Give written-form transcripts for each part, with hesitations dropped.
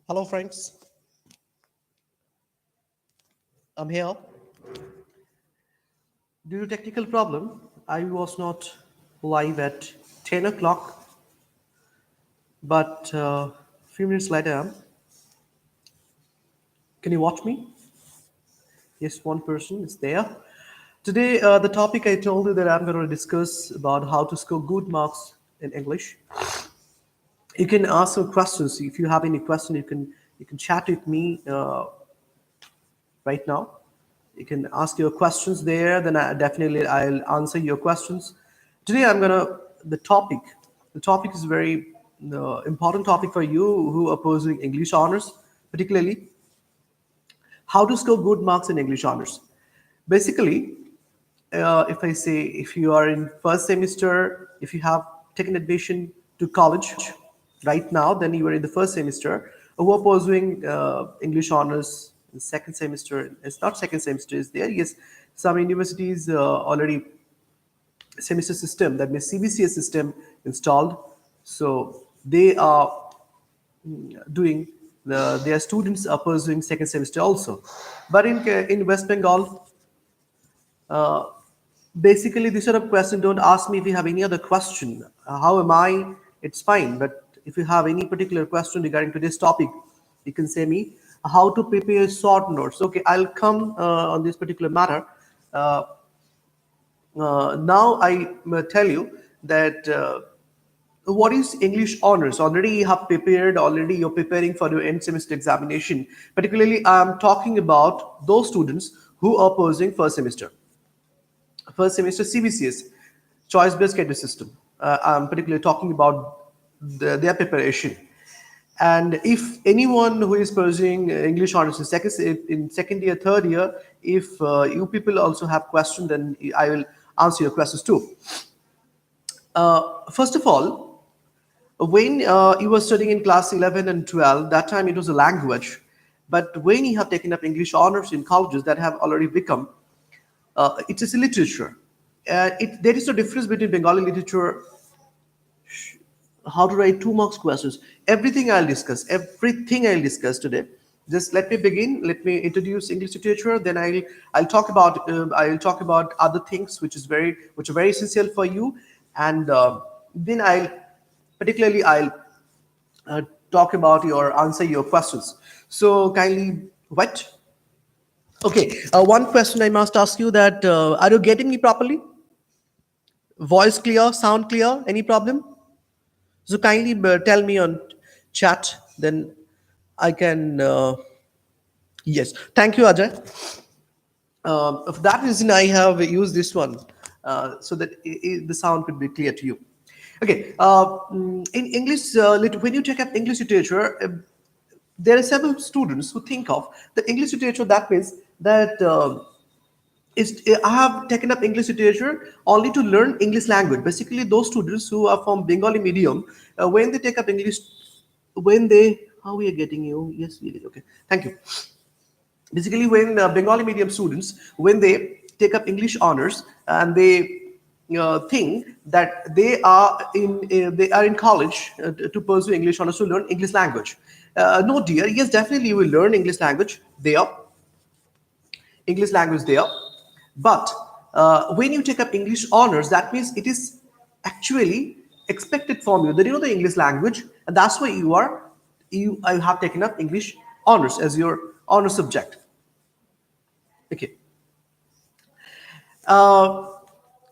Hello, friends. I'm here. Due to technical problem, I was not live at 10 o'clock, but a few minutes later, can you watch me? Yes, one person is there. Today, the topic I told you that I'm going to discuss about how to score good marks in English. You can ask some questions. If you have any question, you can chat with me right now. You can ask your questions there. Then I'll answer your questions. Today I'm gonna the topic. The topic is very important topic for you who are pursuing English honors, particularly how to score good marks in English honors. Basically, if I say if you are in first semester, if you have taken admission to college right now, then you are in the first semester. Who are pursuing English honors in second semester? It's not second semester is there. Yes, some universities already semester system, that means CBCS system installed. So they are doing their students are pursuing second semester also. But in West Bengal, basically this sort of question, don't ask me if you have any other question. How am I? It's fine. But if you have any particular question regarding to this topic, you can say me how to prepare short notes. Okay, I'll come on this particular matter. Uh, now I tell you that what is English honors? Already you have prepared, already you're preparing for your end semester examination. Particularly, I'm talking about those students who are pursuing first semester CBCS, choice based credit system. I'm particularly talking about their preparation. And if anyone who is pursuing English honors in second year, third year, if you people also have questions, then I will answer your questions too. First of all, when you were studying in class 11 and 12, that time it was a language. But when you have taken up English honors in colleges, that have already become it is a literature. There is no difference between Bengali literature, how to write 2 marks questions. Everything I'll discuss today. Just let me begin. Let me introduce English literature. Then I'll talk about other things which are very essential for you, and then I'll uh, talk about your answer your questions. So kindly what? Okay, one question I must ask you that are you getting me properly? Voice clear, sound clear? Any problem? So kindly tell me on chat, then I can. Yes, thank you, Ajay. For that reason, I have used this one so that the sound could be clear to you. Okay, in English, when you take up English literature, there are several students who think of the English literature. That means that I have taken up English literature only to learn English language. Basically, those students who are from Bengali medium, when they take up English, when they how we are getting you? Yes, really okay. Thank you. Basically, when Bengali medium students, when they take up English honors and they think that they are in college to pursue English honors to learn English language. No, dear. Yes, definitely you will learn English language there. English language there. But when you take up English honors, that means it is actually expected from you that you know the English language, and that's why you I have taken up English honors as your honor subject. Okay. Uh,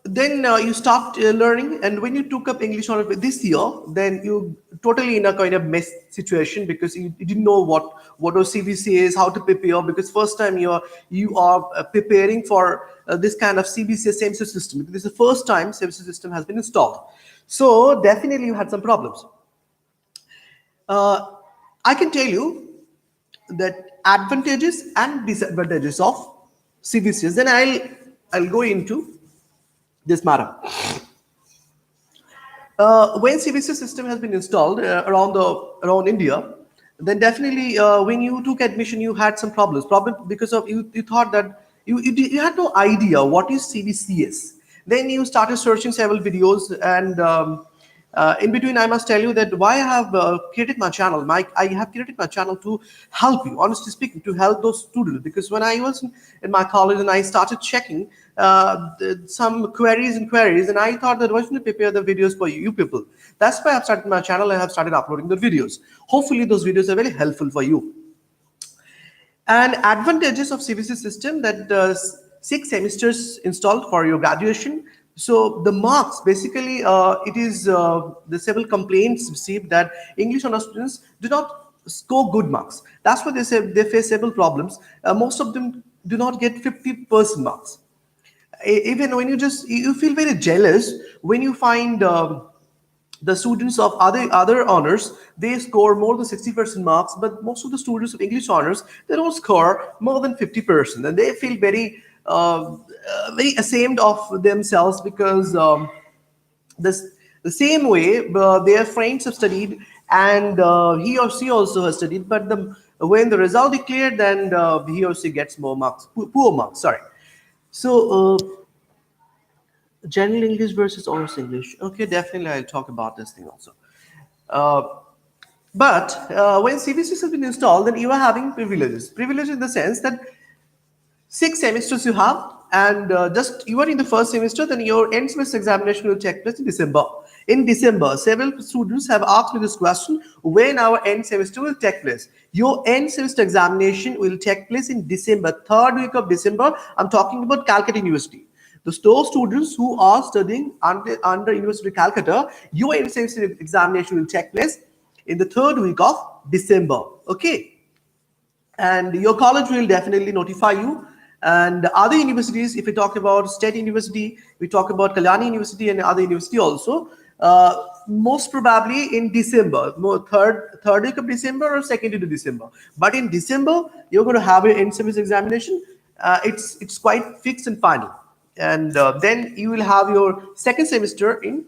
then you start learning, and when you took up English honors this year, then you totally in a kind of mess situation because you didn't know what CBC is, how to prepare, because first time you are preparing for this kind of CBC semester system. This is the first time semester system has been installed, so definitely you had some problems. uh, I can tell you that advantages and disadvantages of CBCs. Then I'll go into this matter. When CBC system has been installed around India, then definitely when you took admission, you had some problems. Problem because of you thought that you had no idea what is CBCS. Then you started searching several videos, and In between, I must tell you that why I have created my channel. I have created my channel to help you, honestly speaking, to help those students. Because when I was in my college and I started checking some queries, and I thought that why shouldn't I prepare the videos for you people? That's why I've started my channel. I have started uploading the videos. Hopefully, those videos are very helpful for you. And advantages of CBC system that 6 semesters installed for your graduation. So the marks basically it is the several complaints received that English honor students do not score good marks. That's why they say they face several problems. Most of them do not get 50% marks. Even when you feel very jealous when you find the students of other honors, they score more than 60% marks, but most of the students of English honors, they don't score more than 50%, and they feel very ashamed of themselves because this the same way their friends have studied, and he or she also has studied, but when the result declared, then he or she gets more marks, poor marks, sorry. So general English versus honors English. Okay, definitely I'll talk about this thing also. Uh, but when CBCs have been installed, then you are having privileges. Privilege in the sense that 6 semesters you have, and just you are in the first semester, then your end semester examination will take place in December. In December, several students have asked me this question: when our end semester will take place? Your end semester examination will take place in December, third week of December. I'm talking about Calcutta University. Those students who are studying under University of Calcutta, your end semester examination will take place in the third week of December. Okay, and your college will definitely notify you. And other universities, if we talk about State University, we talk about Kalyani University and other university also, most probably in December, third week of December or second week of December. But in December, you're going to have your end semester examination. It's quite fixed and final, and then you will have your second semester in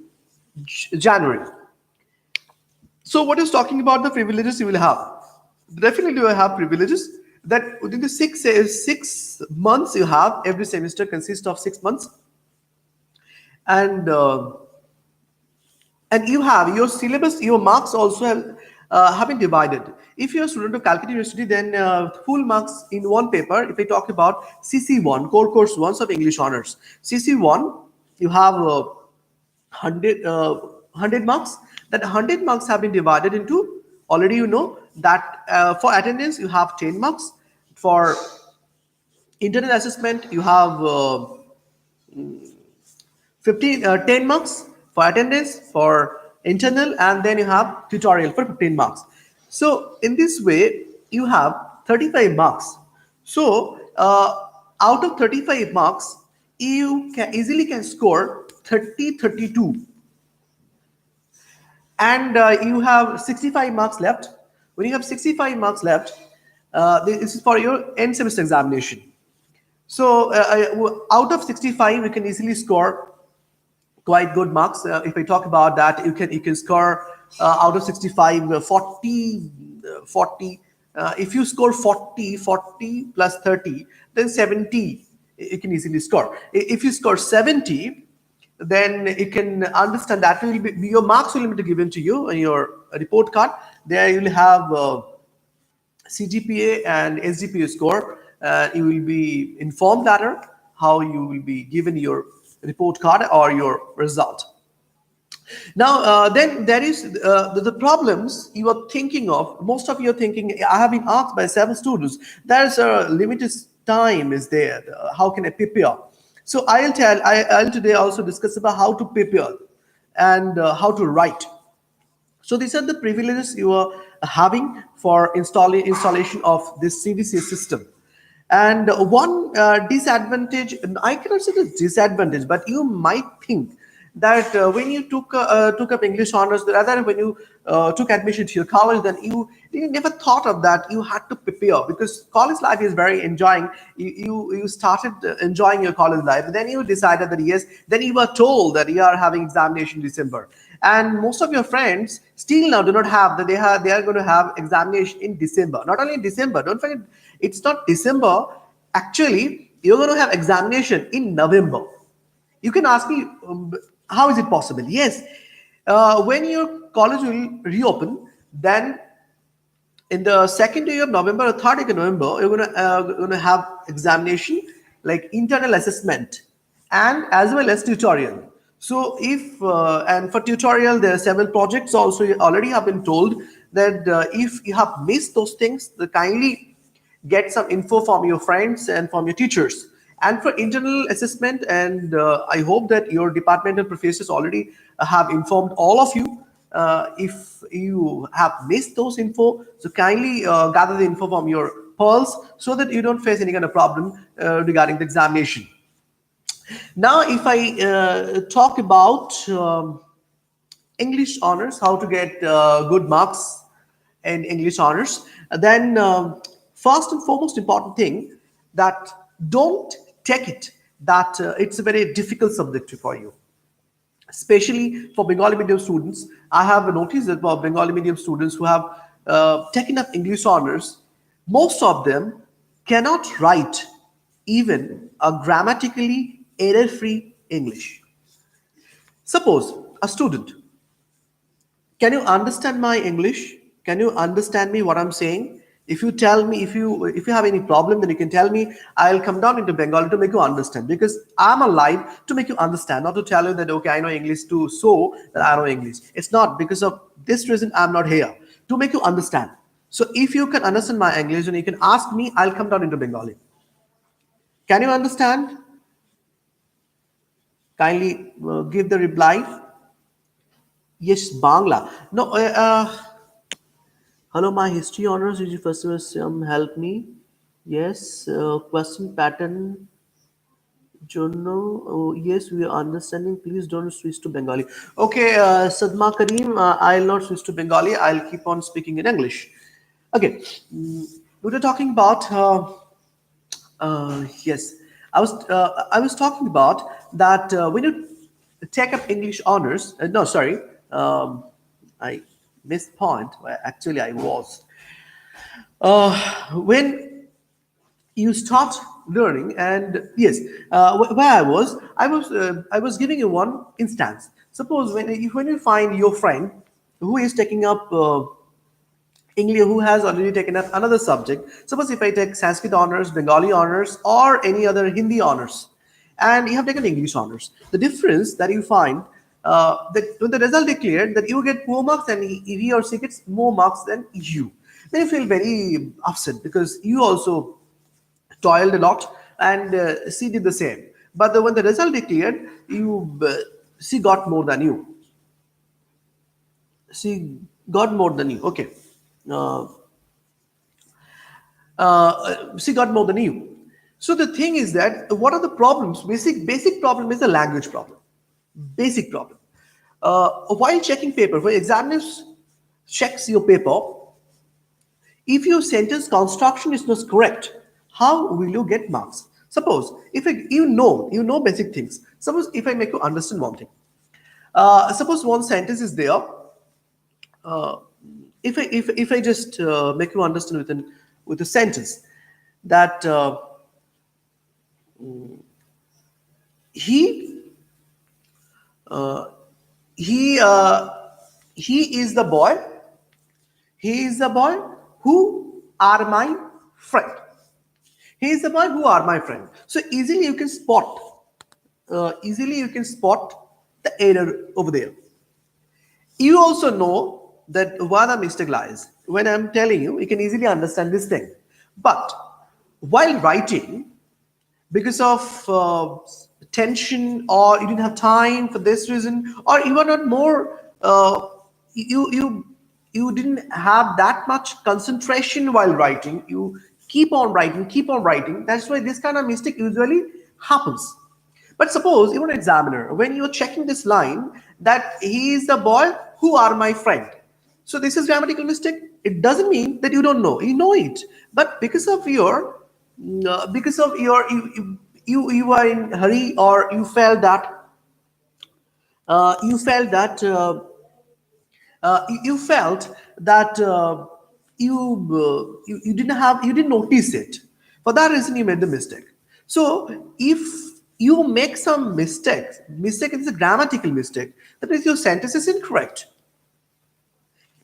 January. So what is talking about the privileges you will have? Definitely you will have privileges that within the 6 months you have, every semester consists of 6 months, and you have your syllabus, your marks also have been divided. If you're a student of Calcutta University, then full marks in one paper. If I talk about CC1, core course ones of English honors, CC1, you have 100 marks. That 100 marks have been divided into, already you know that for attendance you have 10 marks, for internal assessment you have 10 marks for attendance, for internal, and then you have tutorial for 15 marks. So in this way you have 35 marks. So out of 35 marks, you can easily score 32, and you have 65 marks left. When you have 65 marks left, this is for your end semester examination. So out of 65, you can easily score quite good marks. If I talk about that, you can score out of 65 40. If you score 40 plus 30, then 70 you can easily score. If you score 70, then you can understand that will be your marks will be given to you on your report card. There you will have CGPA and SGPA score. You will be informed later how you will be given your report card or your result. Now, then there is the problems you are thinking of. Most of you are thinking, I have been asked by several students, there's a limited time is there. How can I prepare? So I'll today also discuss about how to prepare and how to write. So these are the privileges you are having for installation of this CVC system. And one disadvantage, I cannot say the disadvantage, but you might think that when you took up English honors, rather when you took admission to your college, then you never thought of that. You had to prepare because college life is very enjoying. You started enjoying your college life. Then you decided that yes. Then you were told that you are having examination in December, and most of your friends still now do not have that. They are going to have examination in December. Not only in December. Don't forget, it's not December. Actually, you're going to have examination in November. You can ask me, how is it possible? Yes, When your college will reopen, then in the second day of November or third day of November, you're gonna have examination like internal assessment and as well as tutorial. So if and for tutorial there are several projects also you already have been told that if you have missed those things, the kindly get some info from your friends and from your teachers. And for internal assessment, and I hope that your departmental professors already have informed all of you. If you have missed those info, so kindly gather the info from your pearls so that you don't face any kind of problem regarding the examination. Now, if I talk about English honors, how to get good marks in English honors, then first and foremost important thing that don't take it that it's a very difficult subject for you, especially for Bengali medium students. I have noticed that for Bengali medium students who have taken up English honors, most of them cannot write even a grammatically error-free English. Suppose a student, can you understand my English? Can you understand me what I'm saying? If you tell me, if you have any problem, then you can tell me. I'll come down into Bengali to make you understand because I'm alive to make you understand, not to tell you that okay, I know English too, so that I know English. It's not because of this reason I'm not here to make you understand. So if you can understand my English and you can ask me, I'll come down into Bengali. Can you understand? Kindly give the reply. Yes, Bangla. No, hello, my history honors. Did you first help me? Yes, question pattern. Jono. Oh, yes, we are understanding. Please don't switch to Bengali. Okay, Sadma Karim, I'll not switch to Bengali. I'll keep on speaking in English. Okay, we were talking about. Yes, I was talking about that when you take up English honors. No, sorry, I missed point. Where actually, I was when you start learning, and yes, where I was giving you one instance. Suppose when you find your friend who is taking up English, who has already taken up another subject. Suppose if I take Sanskrit honors, Bengali honors, or any other Hindi honors, and you have taken English honors, the difference that you find that when the result declared that you get more marks and he or she gets more marks than you, then you feel very upset because you also toiled a lot and she did the same. But when the result declared, she got more than you. She got more than you. Okay. Uh, she got more than you. So the thing is that what are the problems? Basic problem is a language problem. Basic problem. While checking paper, when examiners checks your paper, if your sentence construction is not correct, how will you get marks? Suppose if you know basic things. Suppose if I make you understand one thing. Suppose one sentence is there. Uh, if I just make you understand with a sentence that he uh, he uh, he is the boy. He is the boy who are my friend. He is the boy who are my friend. So easily you can spot the error over there. You also know that where the mistake lies. When I'm telling you, you can easily understand this thing. But while writing, because of tension, or you didn't have time for this reason, or you were not more, you didn't have that much concentration while writing. You keep on writing. That's why this kind of mistake usually happens. But suppose you're an examiner, when you're checking this line that he is the boy who are my friend. So this is grammatical mistake. It doesn't mean that you don't know. You know it, but because of your you are in hurry, or you felt that you didn't notice it. For that reason, you made the mistake. So if you make some mistakes. Mistake is a grammatical mistake. That means your sentence is incorrect.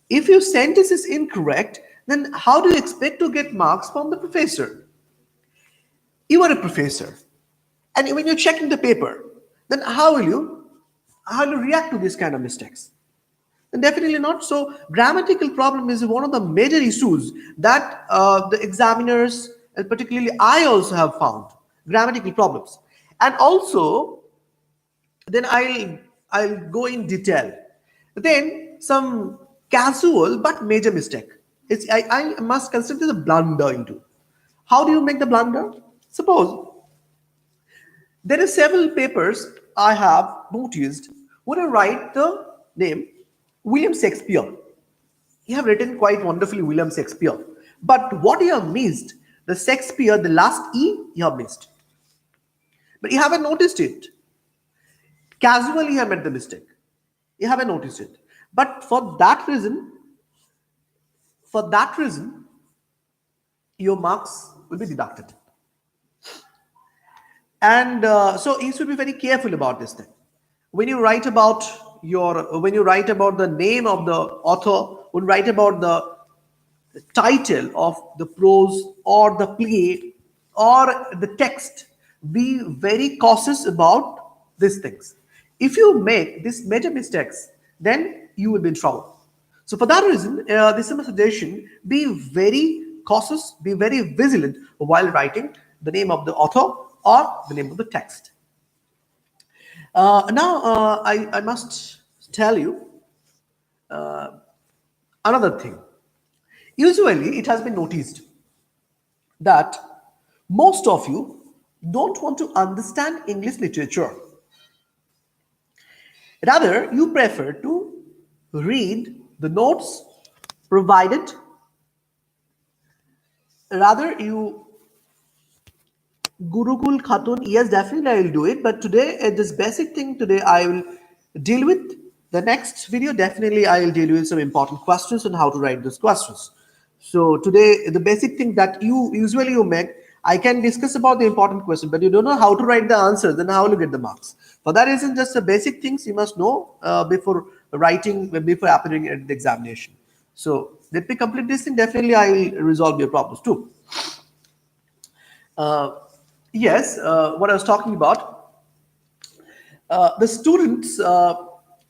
If your sentence is incorrect, then how do you expect to get marks from the professor? You are a professor, and when you're checking the paper, then how will you react to this kind of mistakes? Then definitely not. So grammatical problem is one of the major issues that the examiners, and particularly I also have found grammatical problems. And also, then I'll go in detail. Then some casual but major mistake. I must consider the blunder into. How do you make the blunder? Suppose there are several papers I have noticed when I write the name William Shakespeare. You have written quite wonderfully William Shakespeare. But what you have missed, the Shakespeare, the last E, you have missed. But you haven't noticed it. Casually, you have made the mistake. You haven't noticed it. But for that reason, your marks will be deducted. And so you should be very careful about this thing. When you write about when you write about the name of the author, when you write about the title of the prose or the play or the text, be very cautious about these things. If you make these major mistakes, then you will be in trouble. So for that reason, this is my suggestion: be very cautious, be very vigilant while writing the name of the author or the name of the text. Now, I must tell you another thing. Usually, it has been noticed that most of you don't want to understand English literature. Rather, you prefer to read the notes provided. Rather, you Gurukul Khatun, yes, definitely I will do it. But today, this basic thing today I will deal with. The next video, definitely I will deal with some important questions and how to write those questions. So today, the basic thing that you make, I can discuss about the important question, but you don't know how to write the answer, then how will you get the marks? For that reason, just the basic things you must know before writing, before appearing at the examination. So let me complete this thing. Definitely, I will resolve your problems too. Uh, yes, what I was talking about, the students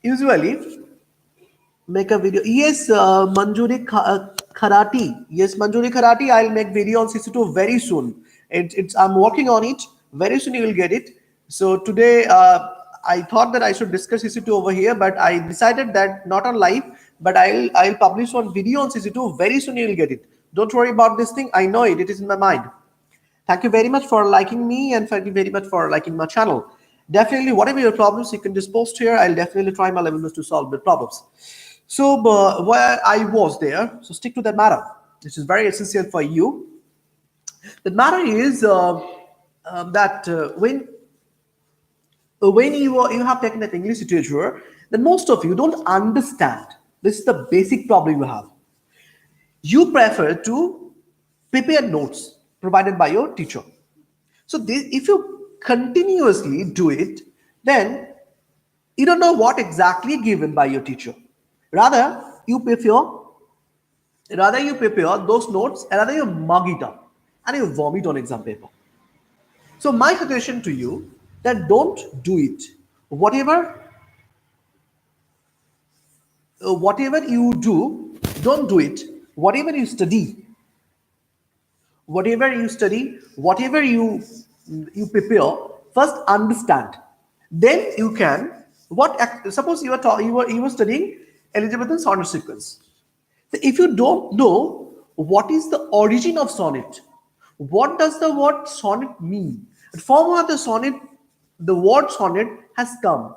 usually make a video. Yes, Kharati. Yes, Manjuri Kharati. I'll make video on CC2 very soon. I'm working on it. Very soon you will get it. So today I thought that I should discuss CC2 over here, but I decided that not on live, but I'll publish one video on CC2. Very soon you will get it. Don't worry about this thing. I know it. It is in my mind. Thank you very much for liking me, and thank you very much for liking my channel. Definitely, whatever your problems, you can just post here. I'll definitely try my level best to solve the problems. So, where I was there, so stick to that matter. This is very essential for you. The matter is that when you have taken that English literature, then most of you don't understand. This is the basic problem you have. You prefer to prepare notes provided by your teacher. So if you continuously do it, then you don't know what exactly given by your teacher. Rather, you prepare those notes, and rather you mug it up and you vomit on exam paper. So my suggestion to you, that don't do it. Whatever whatever you do, don't do it. Whatever you study, whatever you prepare, first understand. Then you can suppose you were studying Elizabethan sonnet sequence. So if you don't know what is the origin of sonnet, what does the word sonnet mean, from where the word sonnet has come.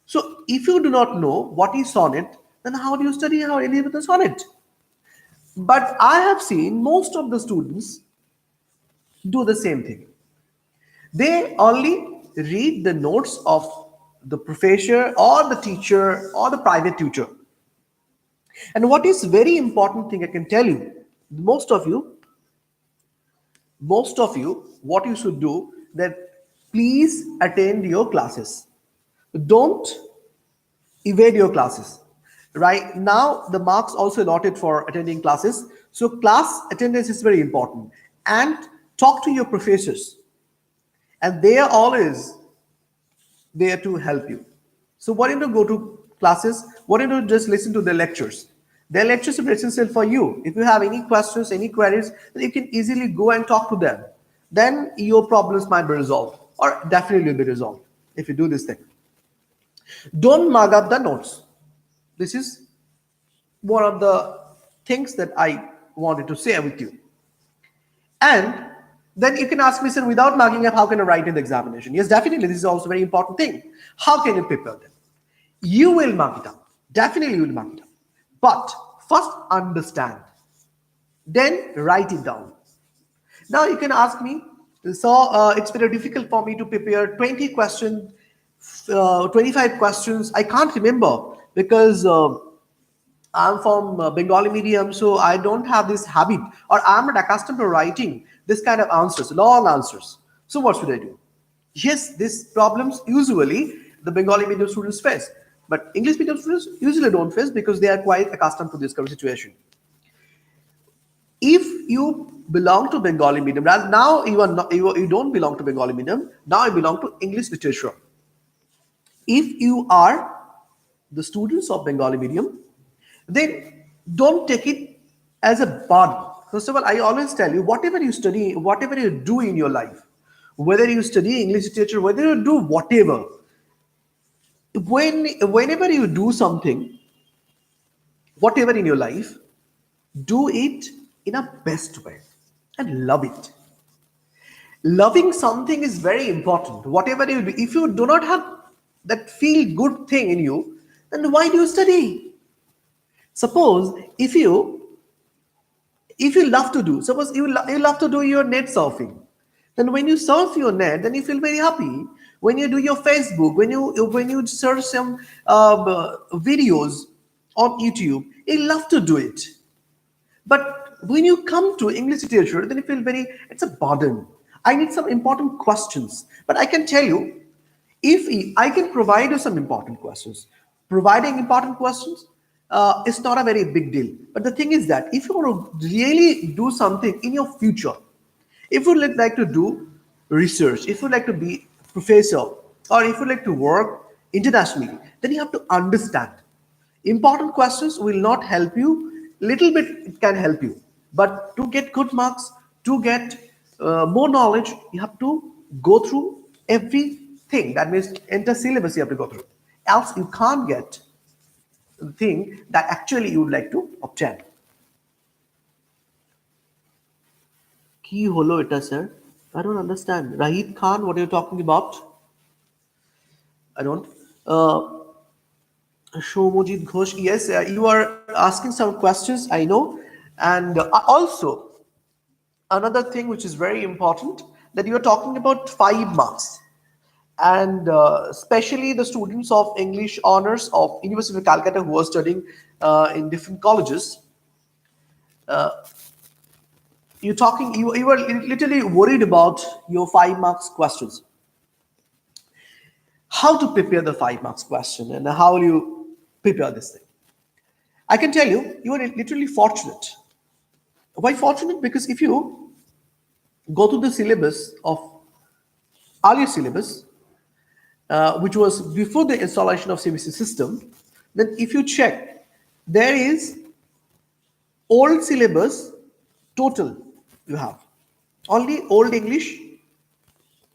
So if you do not know what is sonnet, then how do you study how Elizabethan sonnet? But I have seen most of the students do the same thing. They only read the notes of the professor or the teacher or the private tutor. And what is very important thing I can tell you, most of you, what you should do, that Please attend your classes. Don't evade your classes. Right now, the marks also allotted for attending classes. So class attendance is very important. And talk to your professors. And they are always there to help you. So why don't you go to classes? Why don't you just listen to their lectures? Their lectures are essential for you. If you have any questions, any queries, then you can easily go and talk to them. Then your problems might be resolved, or definitely will be resolved if you do this thing. Don't mug up the notes. This is one of the things that I wanted to share with you. And then you can ask me, sir, without mugging up, how can I write in the examination? Yes, definitely, this is also a very important thing. How can you prepare them? You will mug it up. Definitely you will mug it up. But first understand, then write it down. Now you can ask me, so it's very difficult for me to prepare 20 questions, 25 questions. I can't remember because I'm from Bengali medium, so I don't have this habit, or I'm not accustomed to writing this kind of answers, long answers. So what should I do? Yes, these problems usually the Bengali medium students face, but English medium students usually don't face because they are quite accustomed to this kind of situation. If you belong to Bengali medium, now you are not, you don't belong to Bengali medium. Now you belong to English literature. If you are the students of Bengali medium, then don't take it as a burden. First of all, I always tell you, whatever you study, whatever you do in your life, whether you study English literature, whether you do whatever, whenever you do something, whatever in your life, do it in a best way and love it. Loving something is very important. Whatever you do, if you do not have that feel good thing in you, then why do you study? Suppose if you love to do, suppose you love to do your net surfing, then when you surf your net, then you feel very happy. When you do your Facebook, when you search some videos on YouTube, you love to do it. But when you come to English literature, then you feel very, it's a burden. I need some important questions. But I can tell you, if I can provide you some important questions, providing important questions is not a very big deal. But the thing is that if you want to really do something in your future, if you would like to do research, if you would like to be a professor, or if you would like to work internationally, then you have to understand. Important questions will not help you. Little bit it can help you, but to get good marks, to get more knowledge, you have to go through everything. That means enter syllabus you have to go through. Else you can't get the thing that actually you would like to obtain. কি হলো এটা sir? I don't understand. Rahid Khan, what are you talking about? I don't. Shomojit Ghosh, yes, you are asking some questions, I know. And also, another thing which is very important, that you are talking about 5 marks. And especially the students of English honors of University of Calcutta who are studying in different colleges, you are literally worried about your 5 marks questions. How to prepare the 5 marks question and how will you prepare this thing? I can tell you, you are literally fortunate. Why fortunate? Because if you go to the syllabus of earlier syllabus, which was before the installation of CBC system, then if you check, there is old syllabus total you have. Only Old English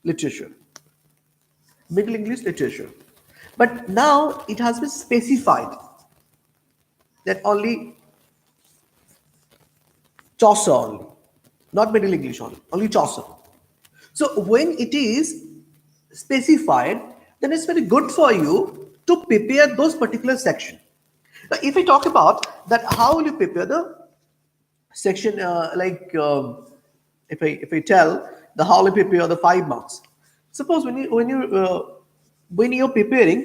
literature, Middle English literature. But now it has been specified that only Chaucer only, not Middle English only Chaucer. So when it is specified, then it's very good for you to prepare those particular section. Now, if I talk about that, how will you prepare the section? If I tell the how will you prepare the 5 marks. Suppose when you're preparing,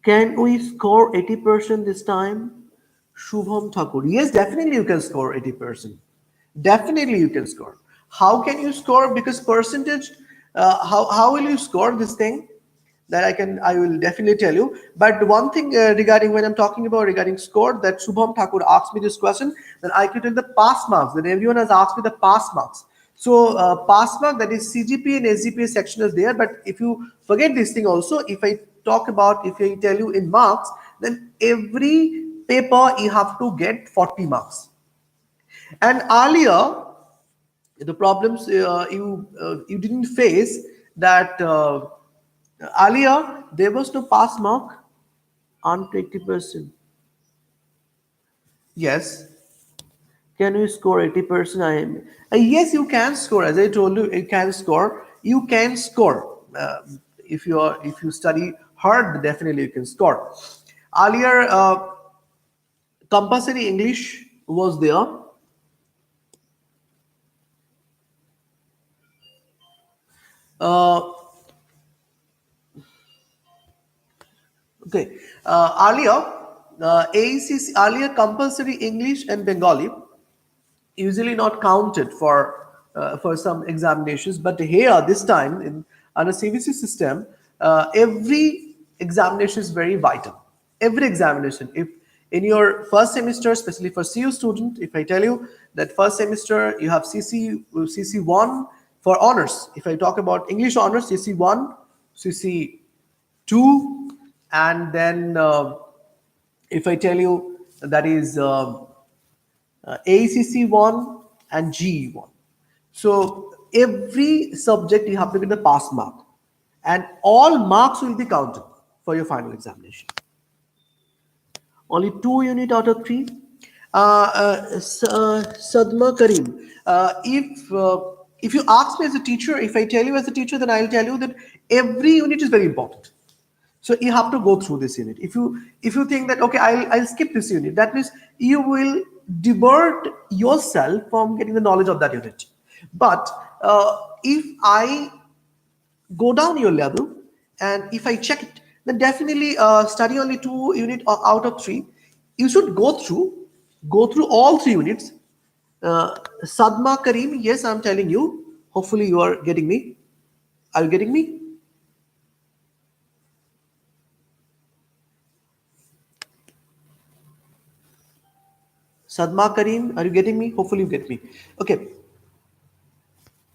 can we score 80% this time? Shubham Thakur. Yes, definitely you can score 80%. Definitely you can score. How can you score? Because percentage How will you score this thing? That I will definitely tell you. But one thing regarding when I'm talking about regarding score, that Shubham Thakur asked me this question, then I could tell the pass marks. Then everyone has asked me the pass marks. So pass mark, that is CGP and SGPA section is there. But if you forget this thing also, if I talk about, if I tell you in marks, then every paper you have to get 40 marks. And earlier, the problems you didn't face, that earlier there was no pass mark on 20%. Yes, can you score 80%? I am. Yes, you can score. As I told you, you can score. You can score. If you study hard, definitely you can score. Earlier, compulsory English was there. Uh, okay. Earlier, AECC, earlier compulsory English and Bengali usually not counted for some examinations, but here this time in on a CBC system, every examination is very vital. Every examination, if in your first semester, especially for CU student, if I tell you that first semester you have CC1 for honors. If I talk about English honors, CC1, CC2, and then if I tell you that is ACC 1 and GE 1. So every subject you have to get the pass mark, and all marks will be counted for your final examination. Only 2 unit out of 3. Sadma Karim, if you ask me as a teacher, if I tell you as a teacher, then I'll tell you that every unit is very important. So you have to go through this unit. If you think that okay, I'll skip this unit, that means you will divert yourself from getting the knowledge of that unit. But if I go down your level, and if I check it, then definitely study only 2 unit out of 3. You should go through all 3 units. Sadma Karim, yes, I'm telling you. Hopefully you are getting me. Are you getting me? Sadma Karim, are you getting me? Hopefully you get me. Okay.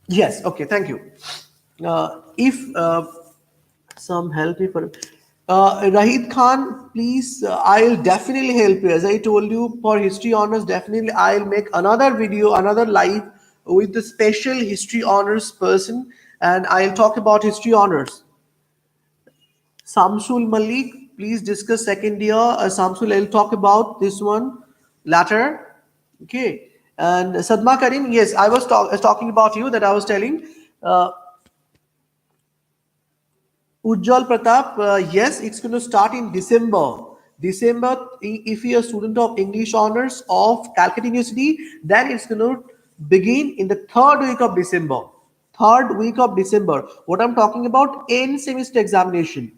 Yes. Okay. Thank you. If some help me for Rahid Khan, please. I'll definitely help you. As I told you, for history honors, definitely I'll make another video, another live with the special history honors person, and I'll talk about history honors. Samsul Malik, please discuss second year. Samsul, I'll talk about this one later. Okay. And Sadma Karim, yes, I was talking about you, that I was telling. Uh, Ujjwal Pratap, yes, it's going to start in December. December, if you're a student of English honors of Calcutta University, then it's going to begin in the third week of December. Third week of December. What I'm talking about, end semester examination.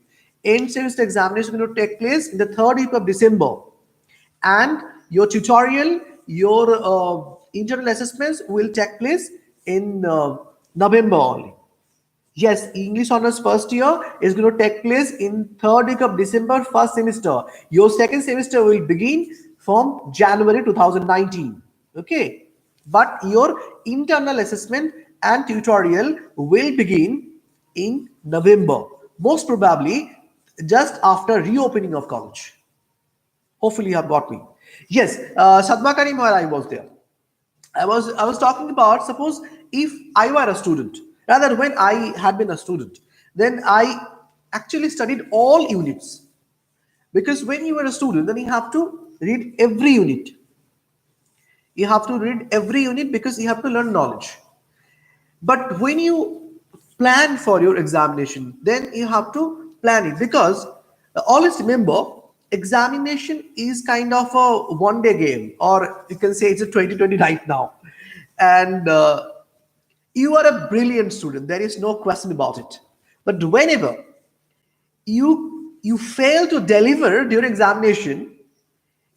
End semester examination is going to take place in the third week of December. And your tutorial, your internal assessments will take place in November only. Yes, English honors first year is going to take place in third week of December, first semester. Your second semester will begin from January 2019. Okay, but your internal assessment and tutorial will begin in November, most probably just after reopening of college. Hopefully, you have got me. Yes, Sadma Karim, while I was there. I was talking about, suppose if I were a student, rather when I had been a student, then I actually studied all units, because when you were a student, then you have to read every unit. You have to read every unit because you have to learn knowledge. But when you plan for your examination, then you have to plan it, because always remember, examination is kind of a one-day game, or you can say it's a 2020 right now. And you are a brilliant student. There is no question about it. But whenever you fail to deliver during examination,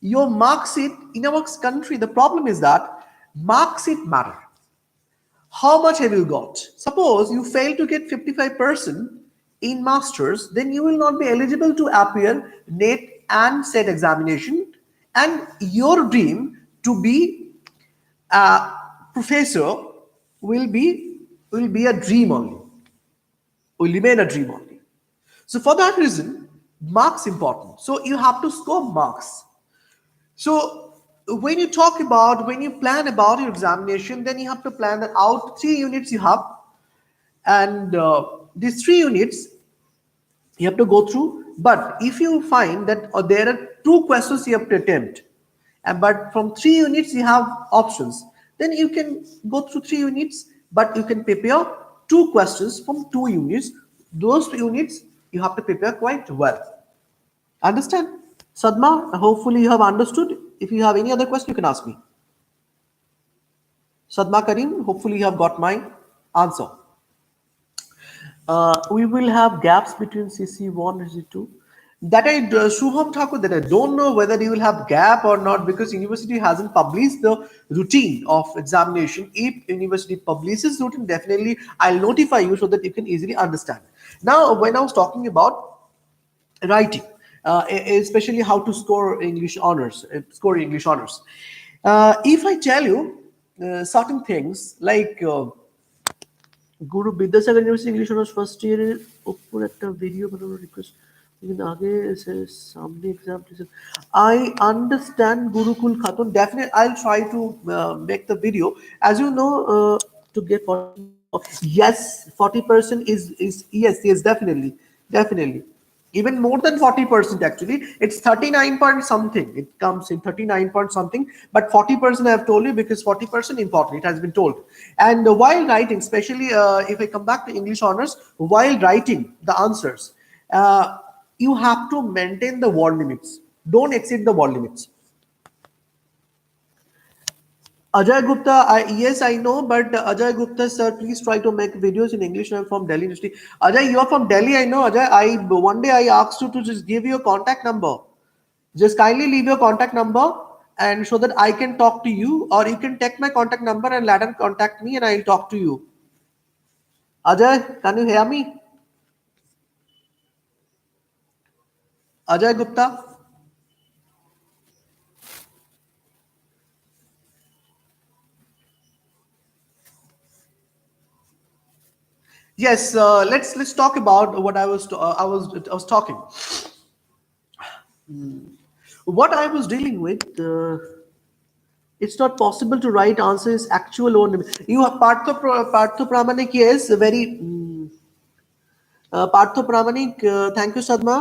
your mark sheet in our country, the problem is that mark sheet matter. How much have you got? Suppose you fail to get 55% in masters, then you will not be eligible to appear NET and SET examination, and your dream to be a professor will be will be a dream only, will remain a dream only. So for that reason, marks important. So you have to score marks. So when you talk about, when you plan about your examination, then you have to plan that out 3 units you have, and these 3 units you have to go through. But if you find that there are 2 questions you have to attempt, and but from 3 units you have options, then you can go through 3 units, but you can prepare 2 questions from 2 units. Those 2 units you have to prepare quite well. Understand? Sadma, hopefully you have understood. If you have any other question, you can ask me. Sadma Karim, hopefully you have got my answer. We will have gaps between CC1 and CC2. That Shubham Thakur, that I don't know whether you will have gap or not, because university hasn't published the routine of examination. If university publishes routine, definitely I'll notify you so that you can easily understand. Now, when I was talking about writing, especially how to score English honors, score English honors. If I tell you certain things like Guru Vidyasagar university English honours first ইয়ারের ওপর একটা video বানানোর request কিন্তু আগে সামনে exam I understand Gurukul Khatun. Definitely I'll try to make the video. As you know, to get 40, yes, 40% is yes, definitely, definitely. Even more than 40% actually. It's 39 point something. It comes in 39 point something, but 40% I have told you because 40% important, it has been told. And while writing, especially if I come back to English honors, while writing the answers, uh, you have to maintain the word limits. Don't exceed the word limits. Ajay Gupta, yes, I know, but Ajay Gupta, sir, please try to make videos in English. I'm from Delhi University. Ajay, you are from Delhi, I know. Ajay, one day I asked you to just give your contact number. Just kindly leave your contact number, and so that I can talk to you, or you can take my contact number and later contact me, and I'll talk to you. Ajay, can you hear me? Ajay Gupta. Yes, let's talk about what I was talking. What I was dealing with. It's not possible to write answers actual own. You have Partho Pramanik, yes, very Partho Pramanik, thank you, Sadma.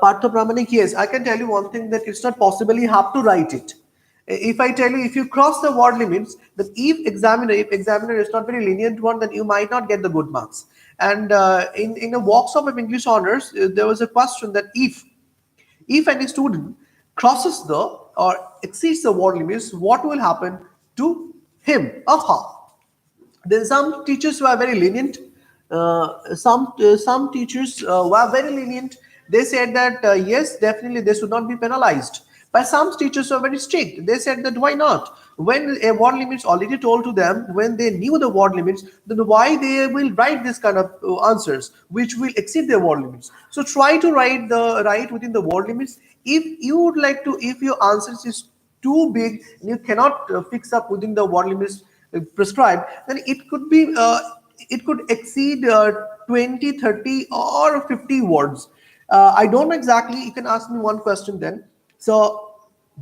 Partho Pramanik, yes, I can tell you one thing, that it's not possible. You have to write it. If I tell you, if you cross the word limits, that if examiner is not very lenient one, then you might not get the good marks. And in a workshop of English honors, there was a question that if any student crosses the or exceeds the word limits, what will happen to him or her? Then some teachers were very lenient. Some teachers were very lenient. They said that yes, definitely they should not be penalized. But some teachers were very strict. They said that why not? When a word limit is already told to them, when they knew the word limits, then why they will write this kind of answers which will exceed their word limits? So try to write within the word limits. If you would like to, if your answers is too big and you cannot fix up within the word limits prescribed, then it could exceed 20, 30 or 50 words. I don't know exactly. You can ask me one question then. So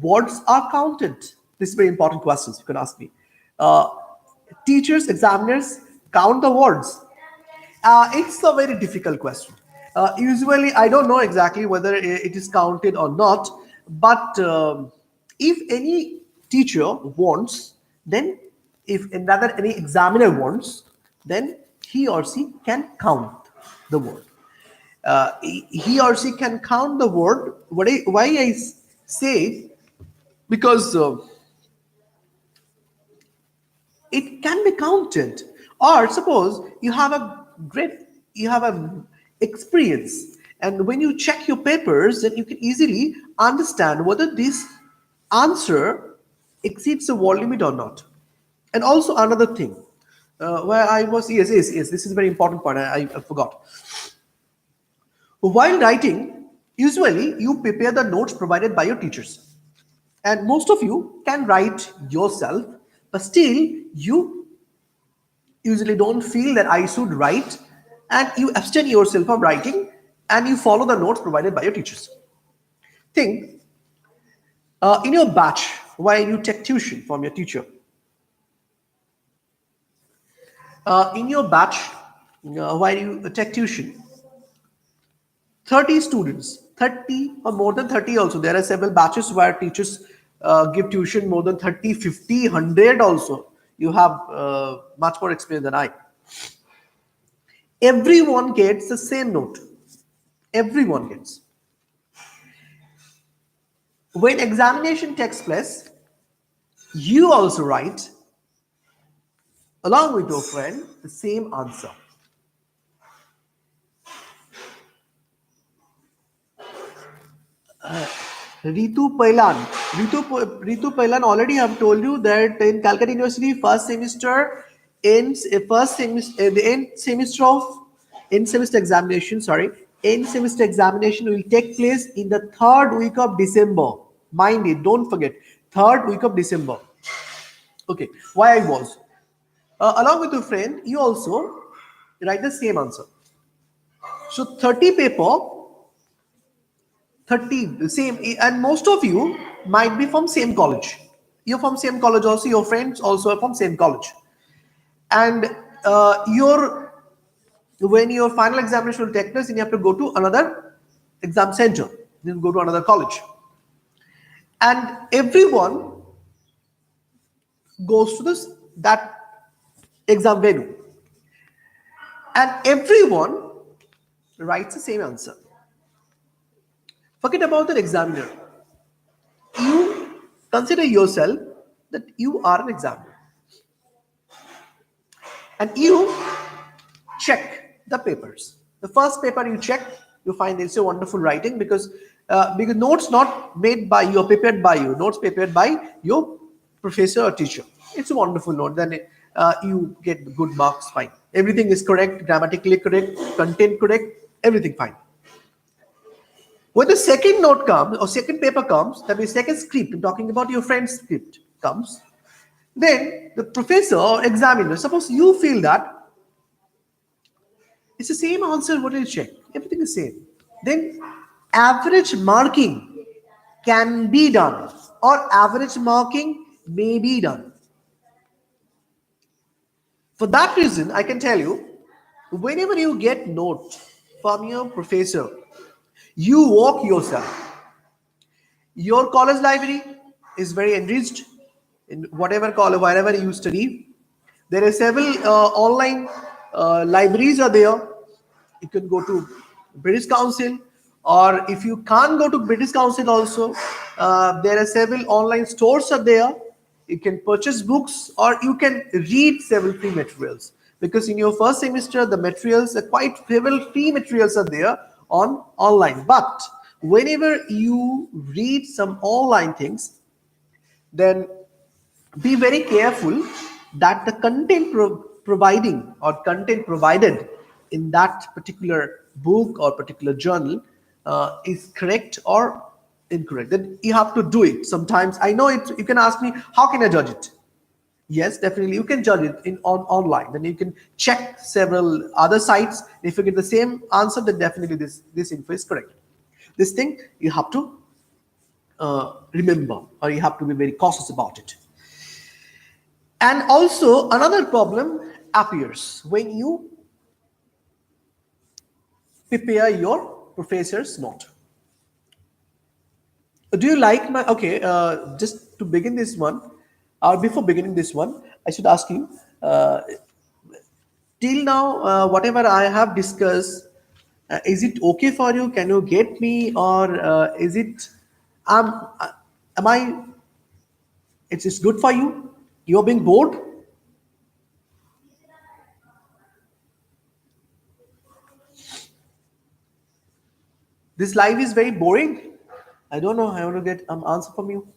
words are counted. This is very important questions you can ask me. uh, Teachers, examiners count the words. It's a very difficult question. Usually, I don't know exactly whether it is counted or not, but if any teacher wants, then if another any examiner wants, then he or she can count the word. He or she can count the word. Why I say, because it can be counted. Or suppose you have a experience, and when you check your papers, then you can easily understand whether this answer exceeds the word limit or not. And also another thing, Where I was, yes, yes, yes. This is a very important point. I forgot. While writing, usually you prepare the notes provided by your teachers. And most of you can write yourself, but still you usually don't feel that I should write, and you abstain yourself from writing and you follow the notes provided by your teachers. Think in your batch while you take tuition from your teacher. In your batch while you take tuition, 30 students, 30 or more than 30 also. There are several batches where teachers give tuition more than 30, 50, 100 also. You have much more experience than I. Everyone gets the same note. Everyone gets. When examination takes place, you also write, along with your friend, the same answer. Ritu Pailan already have told you that in Calcutta University, first semester ends first semester the end semester examination. Sorry, end semester examination will take place in the third week of December. Mind it, don't forget, third week of December. Okay, why I was along with your friend, you also write the same answer. So 30 paper 30 the same, and most of you might be from same college. You're from same college also, your friends also are from same college, and your when your final examination will take place, then you have to go to another exam center, then go to another college, and everyone goes to this that exam venue, and everyone writes the same answer. Forget about the examiner. You consider yourself that you are an examiner, and you check the papers. The first paper you check, you find it's a wonderful writing, because notes not made by you or prepared by you, notes prepared by your professor or teacher. It's a wonderful note. Then you get good marks. Fine. Everything is correct, grammatically correct, content correct, everything fine. When the second note comes or second paper comes, that means second script, I'm talking about your friend's script comes, then the professor or examiner, suppose you feel that it's the same answer, what do you check? Everything is same. Then average marking can be done, or average marking may be done. For that reason, I can tell you, whenever you get note from your professor, you walk yourself. Your college library is very enriched in whatever college, wherever you study. There are several online libraries are there. You can go to British Council, or if you can't go to British Council also, there are several online stores are there. You can purchase books, or you can read several free materials, because in your first semester the materials are quite several free materials are there on online. But whenever you read some online things, then be very careful that the content providing or content provided in that particular book or particular journal is correct or incorrect. Then you have to do it. Sometimes I know it, you can ask me, how can I judge it? Yes, definitely you can judge it in online. Then you can check several other sites. If you get the same answer, then definitely this info is correct. This thing you have to remember, or you have to be very cautious about it. And also another problem appears when you prepare your professor's note. Do you like my, okay, just to begin this one, or before beginning this one, I should ask you, till now, whatever I have discussed, is it okay for you? Can you get me, or is it, am I, it's good for you? You're being bored? This life is very boring. I don't know. I want to get an answer from you.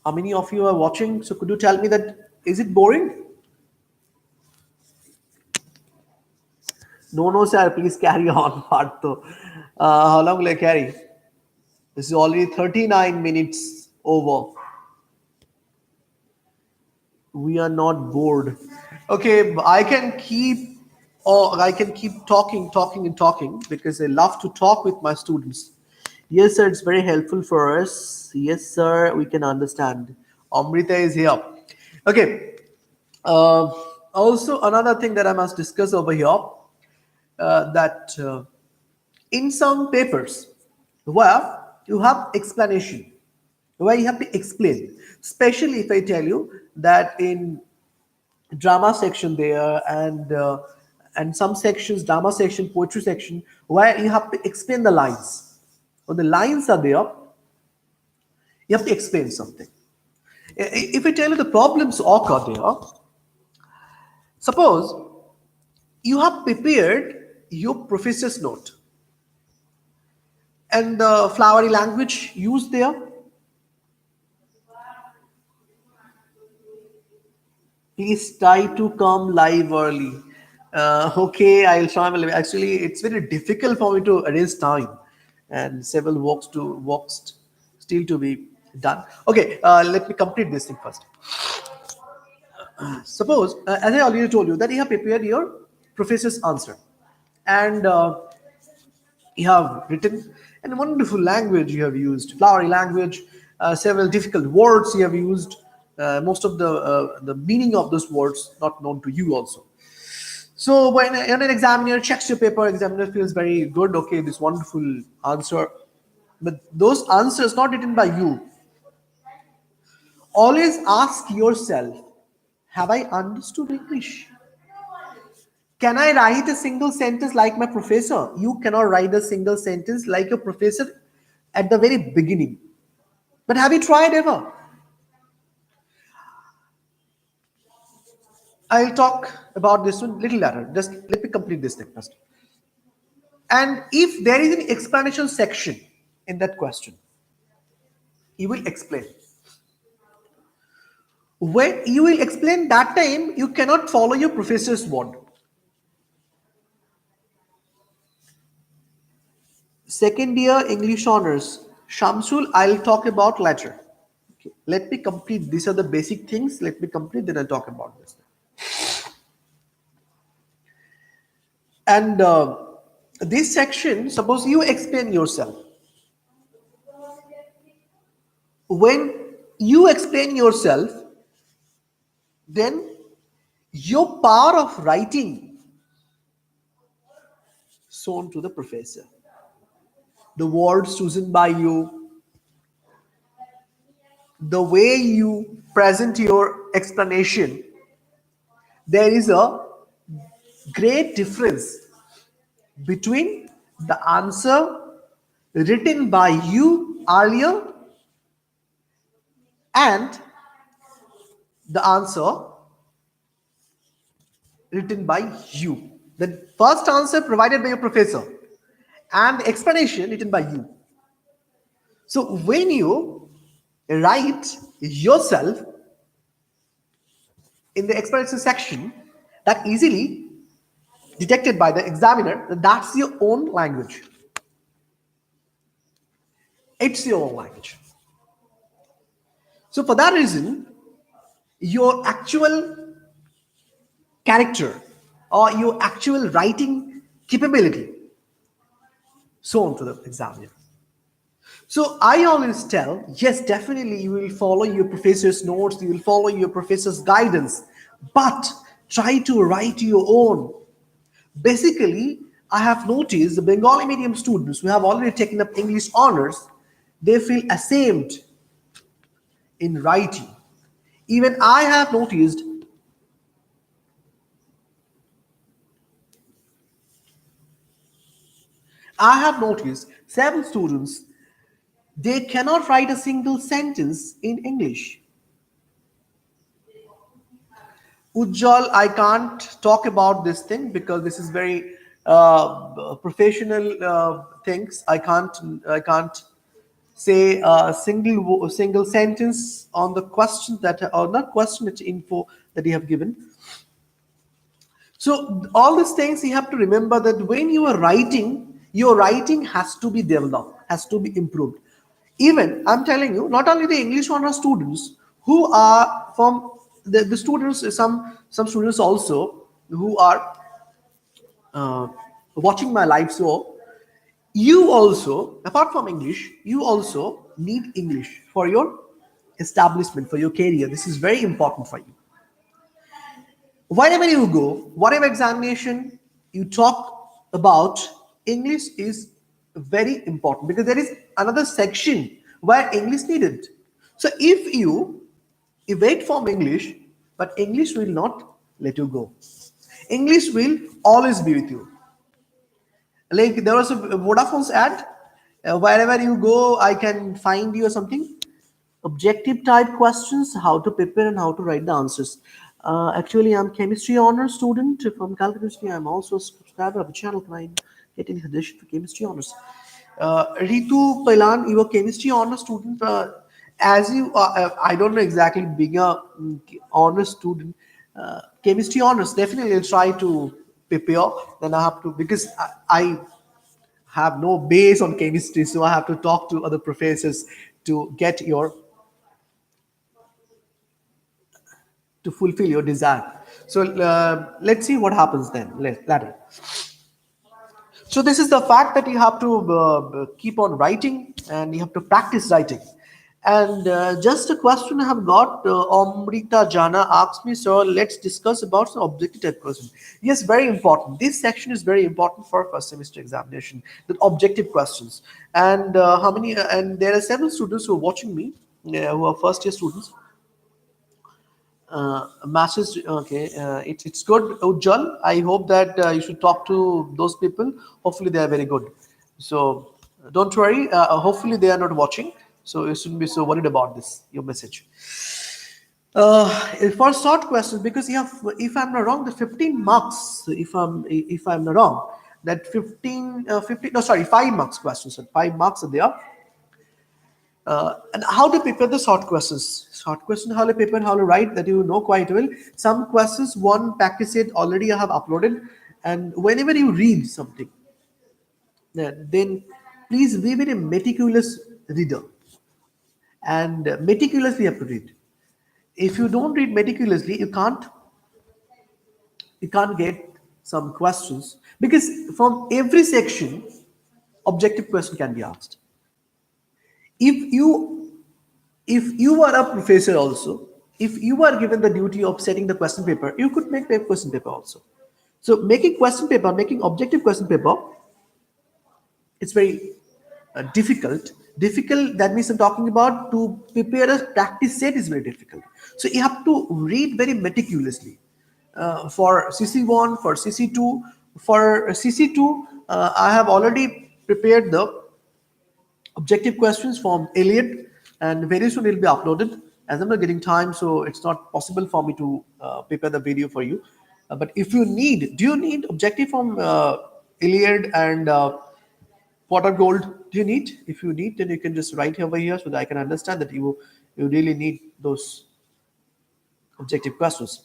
How many of you are watching? So could you tell me that, is it boring? No, no, sir. Please carry on, Partho. How long will I carry? This is already 39 minutes over. We are not bored. Okay, I can keep, or I can keep talking, talking, and talking because I love to talk with my students. Yes, sir. It's very helpful for us. Yes, sir. We can understand. Amrita is here. Okay. Uh, Also, another thing that I must discuss over here, that in some papers where you have explanation, where you have to explain, especially if I tell you that in drama section there, and some sections, drama section, poetry section, where you have to explain the lines. When the lines are there, you have to explain something. If I tell you the problems occur there, suppose you have prepared your professor's note and the flowery language used there. Please try to come live early. Okay, I'll try my level. Actually, it's very difficult for me to arrange time, and several works still to be done. Okay, let me complete this thing first. Suppose, as I already told you, that you have prepared your professor's answer, and you have written in wonderful language you have used, flowery language, several difficult words you have used. Most of the meaning of those words not known to you also. So when an examiner checks your paper, examiner feels very good. Okay, this wonderful answer, but those answers not written by you. Always ask yourself: have I understood English? Can I write a single sentence like my professor? You cannot write a single sentence like your professor at the very beginning. But have you tried ever? I'll talk about this one little later. Just let me complete this thing first. And if there is an explanation section in that question, you will explain. When you will explain that time, you cannot follow your professor's word. Second year English honors. Shamsul, I'll talk about later. Okay. Let me complete. These are the basic things. Let me complete, then I'll talk about this. And this section, suppose you explain yourself. When you explain yourself, then your power of writing shown to the professor. The words chosen by you, the way you present your explanation, there is a great difference between the answer written by you earlier and the answer written by you. The first answer provided by your professor and the explanation written by you. So when you write yourself in the explanation section, that easily detected by the examiner, that's your own language. It's your own language. So for that reason, your actual character or your actual writing capability shown to the examiner. So I always tell, yes, definitely you will follow your professor's notes, you will follow your professor's guidance, but try to write your own. Basically, I have noticed the Bengali medium students who have already taken up English honors, they feel ashamed in writing. Even I have noticed several students, they cannot write a single sentence in English. Ujjal, I can't talk about this thing because this is very professional things. I can't say a single sentence on the question that, or not question, it's info that you have given. So all these things you have to remember that when you are writing, your writing has to be developed, has to be improved. Even I'm telling you, not only the English honor students who are from the students, some students also who are uh, watching my live show, you also, apart from English, you also need English for your establishment, for your career. This is very important for you. Wherever you go, whatever examination you talk about, English is very important because there is another section where English needed. So if you wait from English, but English will not let you go. English will always be with you. Like there was a Vodafone's ad. Wherever you go, I can find you or something. Objective type questions, how to prepare and how to write the answers. Actually, I'm chemistry honors student from Calcutta University. I'm also a subscriber of the channel. Can I get any suggestion for chemistry honors? Ritu Pailan, you are chemistry honors student. As you, I don't know exactly being a honors student. Chemistry honors definitely I'll try to prepare. Then I have to because I have no base on chemistry, so I have to talk to other professors to get your to fulfill your desire. So let's see what happens then later. So this is the fact that you have to keep on writing and you have to practice writing. And just a question I have got, Amrita Jana asked me, so let's discuss about some objective type question. Yes, very important. This section is very important for first semester examination, the objective questions. And how many, and there are several students who are watching me, who are first year students. Message, okay, it's good, Ujjal. I hope that you should talk to those people. Hopefully they are very good. So don't worry, hopefully they are not watching, so you shouldn't be so worried about this your message. For short questions, because you have, if I'm not wrong, the 15 marks, if I'm not wrong, that 15 no, sorry, 5 marks questions, so 5 marks are there. And how to prepare the short questions. Short question, how to prepare, how to write, that you know quite well. Some questions, one practice set already I have uploaded. And whenever you read something, then please be very meticulous reader. And meticulously you have to read. If you don't read meticulously, you can't get some questions because from every section, objective question can be asked. If you are a professor also, if you are given the duty of setting the question paper, you could make the question paper also. So making question paper, making objective question paper, it's very difficult. That means I'm talking about to prepare a practice set is very difficult. So you have to read very meticulously. For CC1, for CC2, for CC2, I have already prepared the objective questions from Elliot, and very soon it'll be uploaded. As I'm not getting time, so it's not possible for me to prepare the video for you. But if you need, do you need objective from Iliad and Potter Gold? Do you need? If you need, then you can just write over here so that I can understand that you really need those objective questions.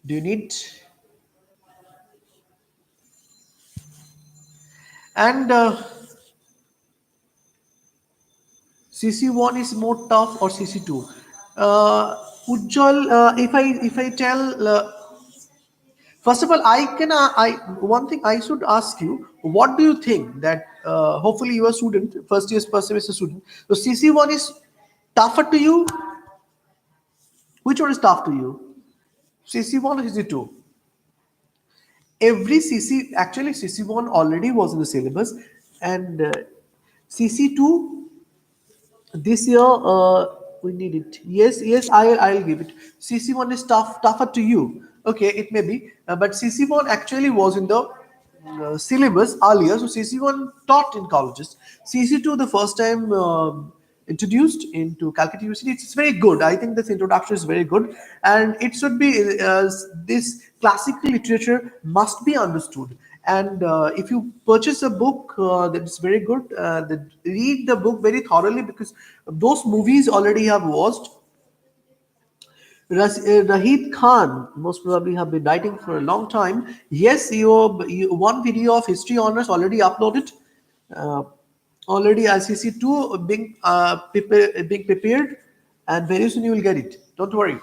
Do you need? And CC1 is more tough or CC2? Ujjwal, if I tell first of all, I one thing I should ask you, what do you think that hopefully you are a student, first year first semester student. So CC1 is tougher to you. Which one is tough to you? CC1 or CC2? Every CC actually CC1 already was in the syllabus, and CC2 this year we need it. Yes, I'll give it. CC1 is tougher to you. Okay, it may be, but CC1 actually was in the syllabus earlier. So CC1 taught in colleges. CC2 the first time introduced into Calcutta University. It's very good. I think this introduction is very good, and it should be this classical literature must be understood. And if you purchase a book that is very good, read the book very thoroughly because those movies already have watched. Rahid Khan most probably have been writing for a long time. Yes, one video of history honors already uploaded. Uh, Already ICC two being prepared, and very soon you will get it. Don't worry.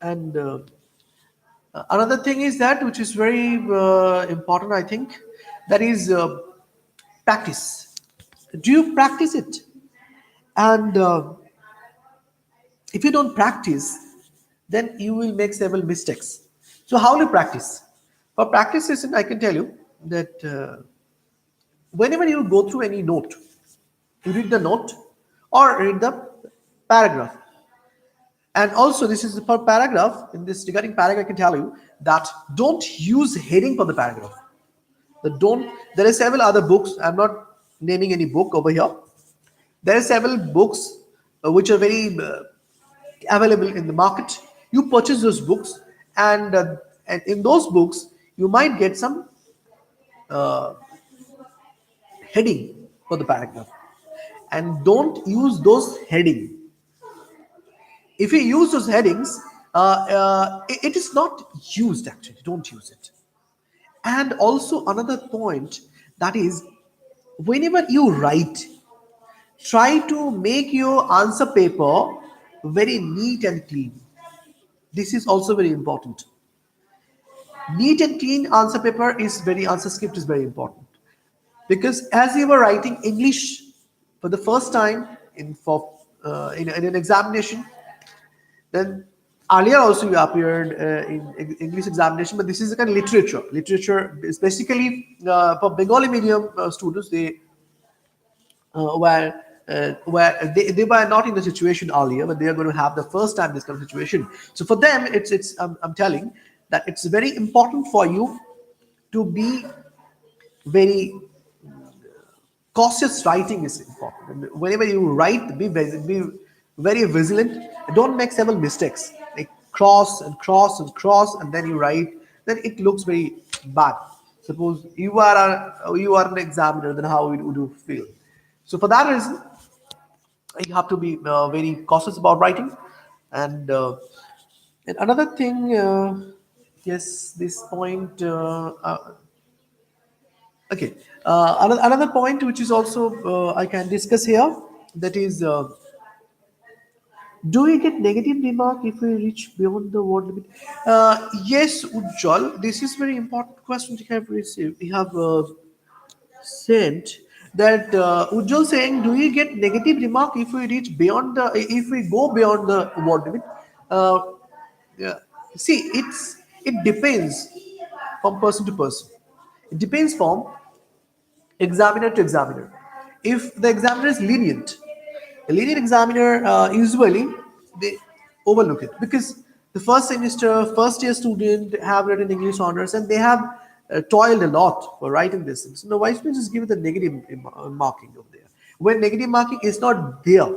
And another thing is that which is very important, I think, that is practice. Do you practice it? And if you don't practice, then you will make several mistakes. So how do you practice? For practice session, I can tell you that whenever you go through any note, you read the note or read the paragraph. And also, this is for paragraph. In this regarding paragraph, I can tell you that don't use heading for the paragraph. The don't. There are several other books. I'm not naming any book over here. There are several books which are very available in the market. You purchase those books, and in those books you might get some heading for the paragraph, and don't use those heading. If you use those headings, it is not used actually. Don't use it. And also another point, that is, whenever you write, try to make your answer paper very neat and clean. This is also very important. Neat and clean answer script is very important, because as you were writing English for the first time in an examination, then earlier also you appeared in English examination, but this is a kind of literature is basically for Bengali medium students. They where they were not in the situation earlier, but they are going to have the first time this kind of situation. So for them, I'm telling that it's very important for you to be very cautious. Writing is important. And whenever you write, be very vigilant. Don't make several mistakes like cross and cross and cross, and then you write. Then it looks very bad. Suppose you are an examiner, then how would you feel? So for that reason, you have to be very cautious about writing. And and another thing, yes, this point. Okay, another point which is also I can discuss here, that is, do we get negative remark if we reach beyond the word limit? Yes, Ujjwal, this is very important question we have received. We have sent that Ujjwal saying, do we get negative remark if we reach beyond if we go beyond the word limit? Uh, yeah. See, it depends from person to person. It depends from examiner to examiner. If the examiner is lenient, a lenient examiner usually they overlook it, because the first semester, first year student have written English honors, and they have toiled a lot for writing this. So the vice principal just give it the negative marking over there. When negative marking is not there,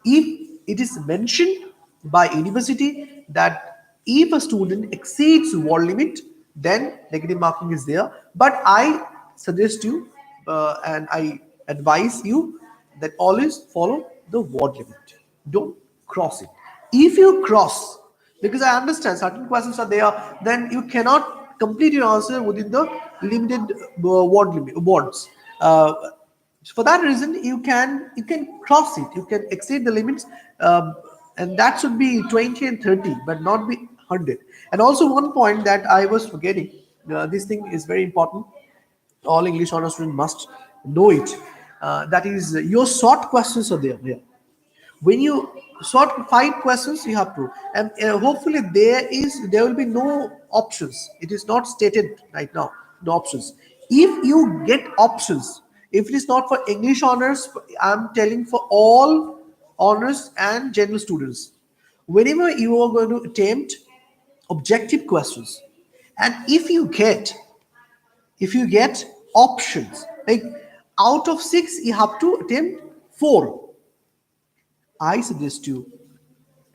if it is mentioned by university that if a student exceeds word limit, then negative marking is there. But I suggest you and I advise you that always follow the word limit. Don't cross it. If you cross, because I understand certain questions are there, then you cannot complete your answer within the limited word limit words. For that reason, you can cross it. You can exceed the limits, and that should be 20 and 30, but not be 100. And also one point that I was forgetting. This thing is very important. All English honor student must know it. That is, your short questions are there. Yeah. When you sort 5 questions, you have to, and hopefully there will be no options. It is not stated right now. No options. If you get options, if it is not for English honors, I'm telling for all honors and general students. Whenever you are going to attempt objective questions, and if you get options, like out of 6 you have to attempt 4, I suggest you,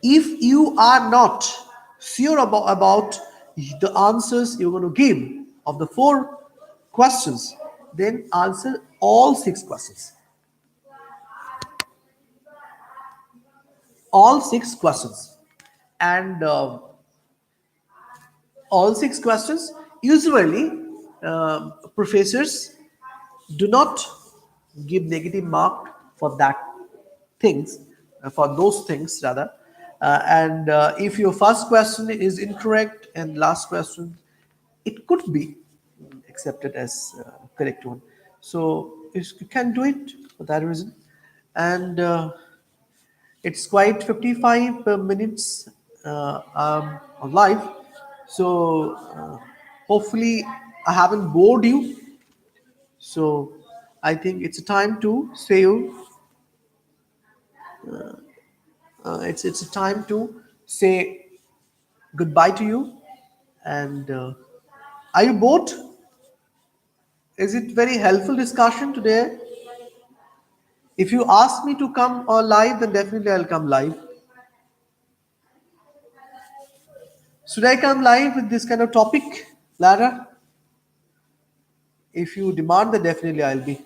if you are not sure about the answers you're going to give of the 4 questions, then answer all 6 questions. all six questions. And all six questions, usually professors do not give negative mark for that things, for those things rather. And if your first question is incorrect and last question, it could be accepted as correct one. So you can do it for that reason. And it's quite 55 minutes of live. So hopefully I haven't bored you. So I think it's a time to say you. It's a time to say goodbye to you. And are you bored? Is it very helpful discussion today? If you ask me to come live, then definitely I'll come live. Should I come live with this kind of topic, Lara? If you demand, then definitely I'll be.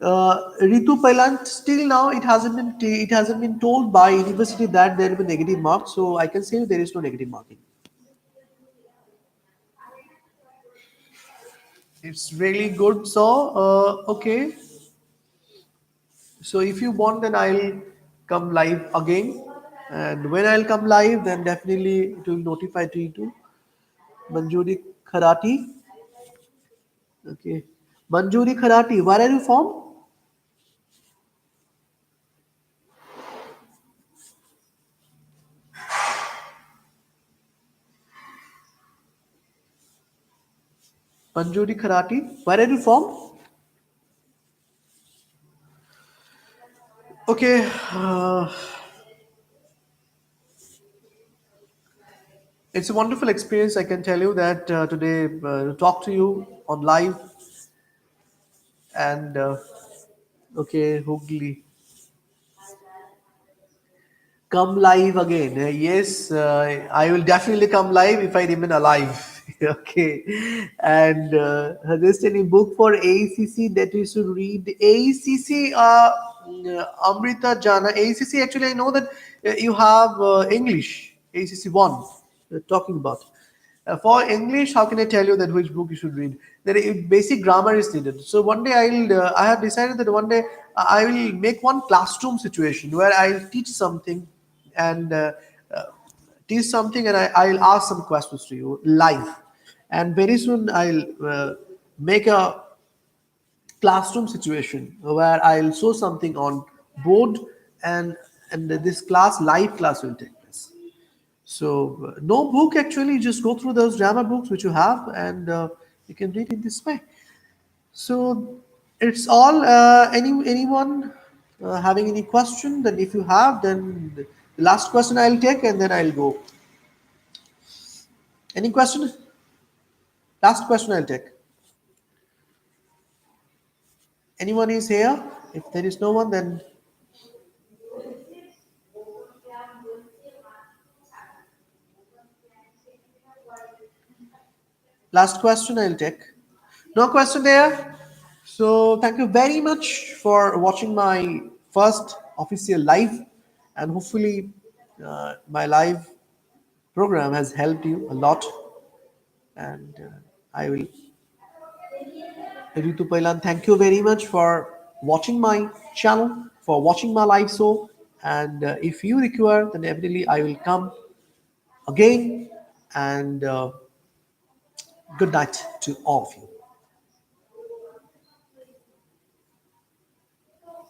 Ritu Pailant, still now it hasn't been told by university that there will be negative marks, so I can say there is no negative marking. It's really good. So okay, so if you want, then I'll come live again, and when I'll come live, then definitely it will notify to you too. Manjuri Kharati, okay. Manjuri Kharati, where are you from? Manjuri Kharati, where are you from? Okay, it's a wonderful experience. I can tell you that today to talk to you on live and okay, Hugli, come live again. Yes, I will definitely come live if I remain alive. Okay, and suggest any book for ACC that we should read. ACC, Amrita Jana. ACC. Actually, I know that you have English. ACC one. Talking about. For English, how can I tell you that which book you should read? Basic grammar is needed. So one day I have decided that one day I will make one classroom situation where I'll teach something and uh, teach something and I'll ask some questions to you live. And very soon I'll make a classroom situation where I'll show something on board and this live class will take place. So no book actually, just go through those grammar books which you have and you can read in this way. So it's all. Anyone having any question? Then if you have, then the last question I'll take and then I'll go. Any question? Last question I'll take. Anyone is here? If there is no one, then last question I'll take. No question there. So thank you very much for watching my first official live, and hopefully my live program has helped you a lot. And I will, Ritu Pailan, thank you very much for watching my channel, for watching my live show. And if you require, then definitely I will come again. And good night to all of you.